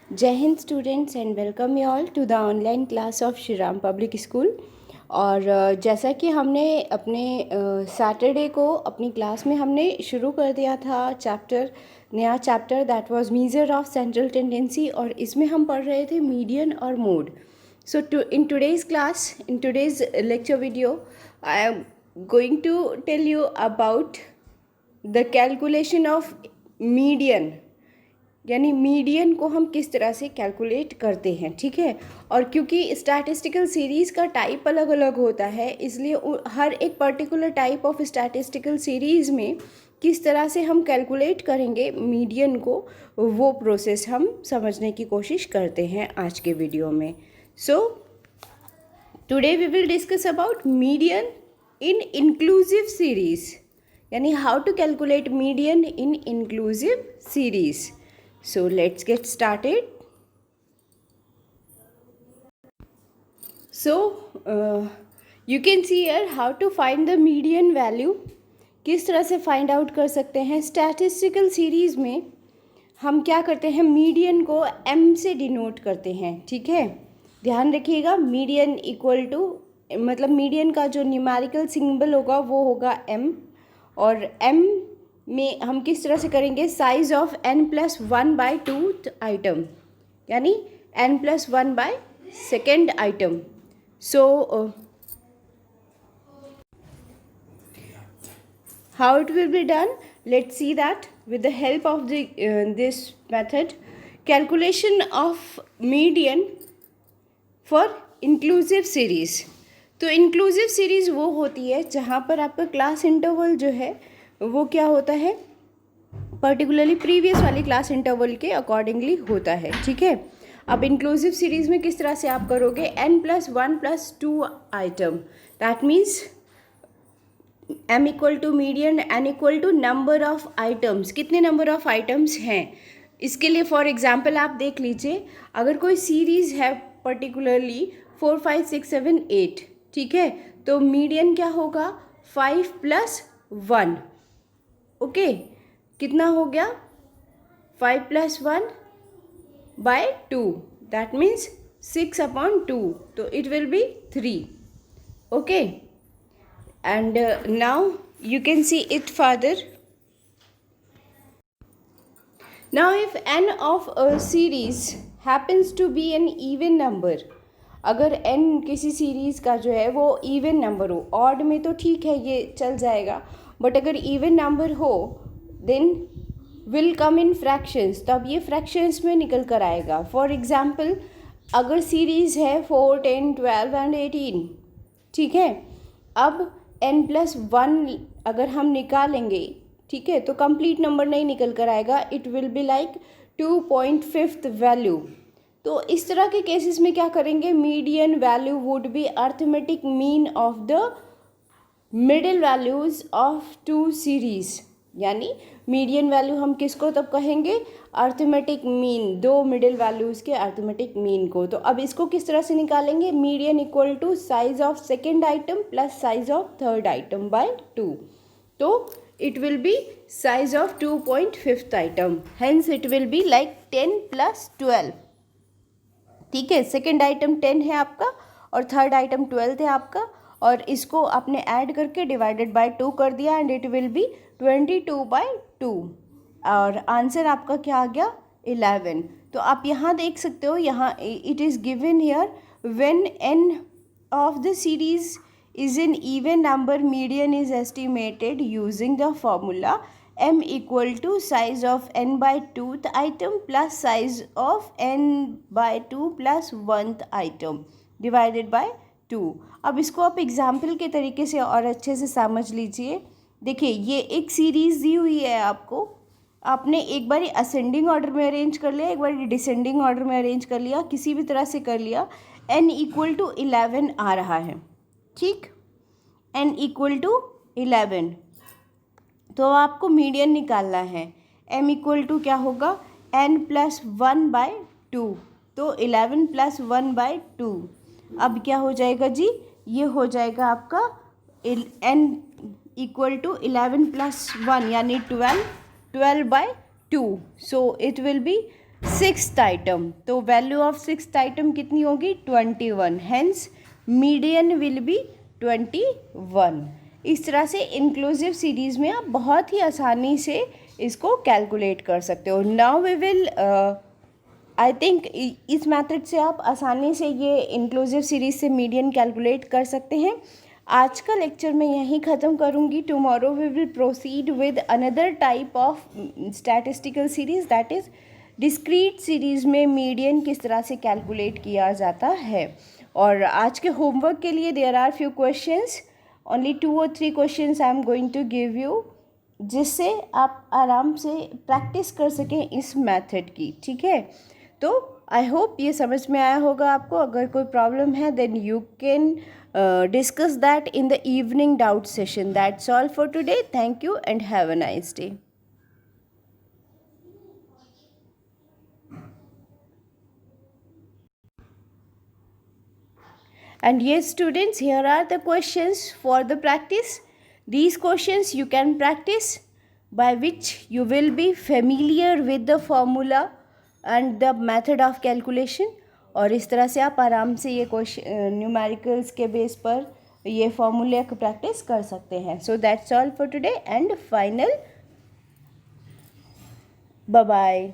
जय हिंद students and welcome you all to the online class of Shri Ram public school. और जैसा कि हमने अपने सैटरडे को अपनी क्लास में हमने शुरू कर दिया था नया chapter that was measure of central tendency, और इसमें हम पढ़ रहे थे मीडियन और mode. So in today's class, in today's lecture video, I am going to tell you about the calculation of median, यानी मीडियन को हम किस तरह से कैलकुलेट करते हैं। ठीक है, और क्योंकि स्टैटिस्टिकल सीरीज़ का टाइप अलग अलग होता है, इसलिए हर एक particular type of statistical series में किस तरह से हम कैलकुलेट करेंगे मीडियन को, वो प्रोसेस हम समझने की कोशिश करते हैं आज के वीडियो में। So today we will discuss about median in inclusive series, यानी how to calculate median in inclusive series. So let's get started. So you can see here how to find the median value. किस तरह से find out कर सकते हैं। Statistical series में हम क्या करते हैं, मीडियन को m से डिनोट करते हैं। ठीक है, ध्यान रखिएगा, मीडियन इक्वल टू, मतलब मीडियन का जो न्यूमेरिकल सिंबल होगा वो होगा m, और m में हम किस तरह से करेंगे, साइज ऑफ n+1/2 आइटम, यानी n+1/2 item. So how it will be done, let's see that with the help of this method, calculation of median for inclusive series. तो इंक्लूसिव सीरीज़ वो होती है जहाँ पर आपका क्लास इंटरवल जो है वो क्या होता है, पर्टिकुलरली प्रीवियस वाली क्लास इंटरवल के अकॉर्डिंगली होता है। ठीक है, अब इंक्लूसिव सीरीज़ में किस तरह से आप करोगे, n+1+2 item, that means m equal to median, n equal to number of items, कितने नंबर ऑफ आइटम्स हैं। इसके लिए फॉर एग्जांपल आप देख लीजिए, अगर कोई सीरीज़ है पर्टिकुलरली 4, 5, 6, 7, 8, ठीक है, तो मीडियन क्या होगा, 5+1। ओके, कितना हो गया, 5+1/2, दैट मीन्स 6/2, तो it will B 3. Okay, and now you can see it further. Now if n of a series happens to be an even number, अगर n किसी सीरीज़ का जो है वो इवन नंबर हो, ऑड में तो ठीक है ये चल जाएगा, बट अगर इवन नंबर हो then will come in fractions, तो अब ये फ्रैक्शंस में निकल कर आएगा। फॉर एग्जांपल अगर सीरीज़ है 4, 10, 12 एंड 18, ठीक है, अब n+1 अगर हम निकालेंगे, ठीक है, तो कंप्लीट नंबर नहीं निकल कर आएगा, it will be like 2.5 value. तो इस तरह के केसेस में क्या करेंगे, median value would be arithmetic mean of the middle values of two series, यानी मीडियन वैल्यू हम किसको तब कहेंगे, अर्थमेटिक मीन, दो मिडिल वैल्यूज़ के अर्थमेटिक मीन को। तो अब इसको किस तरह से निकालेंगे, median equal to size of second item plus size of third item by 2, तो it will be size of 2.5 item, hence it will be like 10+12. ठीक है, सेकेंड आइटम 10 है आपका और थर्ड आइटम 12 है आपका, और इसको आपने ऐड करके डिवाइडेड बाय 2 कर दिया एंड इट विल बी 22/2, और आंसर आपका क्या आ गया, 11. तो आप यहाँ देख सकते हो, यहाँ it is given here when n of the series is an even number, median is estimated using the formula m equal to size of n/2th item plus size of n/2 plus 1th item divided by 2. अब इसको आप example के तरीके से और अच्छे से समझ लीजिए। देखिए, ये एक सीरीज़ दी हुई है आपको, आपने एक बारी असेंडिंग ऑर्डर में अरेंज कर लिया, एक बारी डिसेंडिंग ऑर्डर में अरेंज कर लिया, किसी भी तरह से कर लिया, n इक्वल टू 11 आ रहा है, ठीक, n इक्वल टू 11, तो आपको मीडियन निकालना है, m इक्वल टू क्या होगा, n+1/2, तो 11+1/2, अब क्या हो जाएगा जी, ये हो जाएगा आपका n इक्वल टू 11+1 यानी 12, 12/2, so it will be sixth item, तो वैल्यू ऑफ सिक्स्थ आइटम कितनी होगी 21, हेंस मीडियन विल बी 21। इस तरह से इंक्लूसिव सीरीज़ में आप बहुत ही आसानी से इसको कैलकुलेट कर सकते हो। Now we will I think इस मेथड से आप आसानी से ये इंक्लूसिव सीरीज़ से मीडियन कैलकुलेट कर सकते हैं। आज का लेक्चर मैं यहीं ख़त्म करूँगी। Tomorrow we will proceed with another type of statistical series, that is discrete series में मीडियन किस तरह से कैलकुलेट किया जाता है। और आज के होमवर्क के लिए there are few questions, only 2 or 3 questions I am going to give you, जिससे आप आराम से प्रैक्टिस कर सकें इस मेथड की, ठीक है। तो आई होप ये समझ में आया होगा आपको। अगर कोई प्रॉब्लम है then you can discuss that in the evening doubt session. That's all for today. Thank you and have a nice day. And yes students, here are the questions for the practice. These questions you can practice, by which you will be familiar with the formula and the method of calculation. और इस तरह से आप आराम से ये question numericals के base पर ये फॉर्मूले को प्रैक्टिस कर सकते हैं। So that's all for today and final bye bye.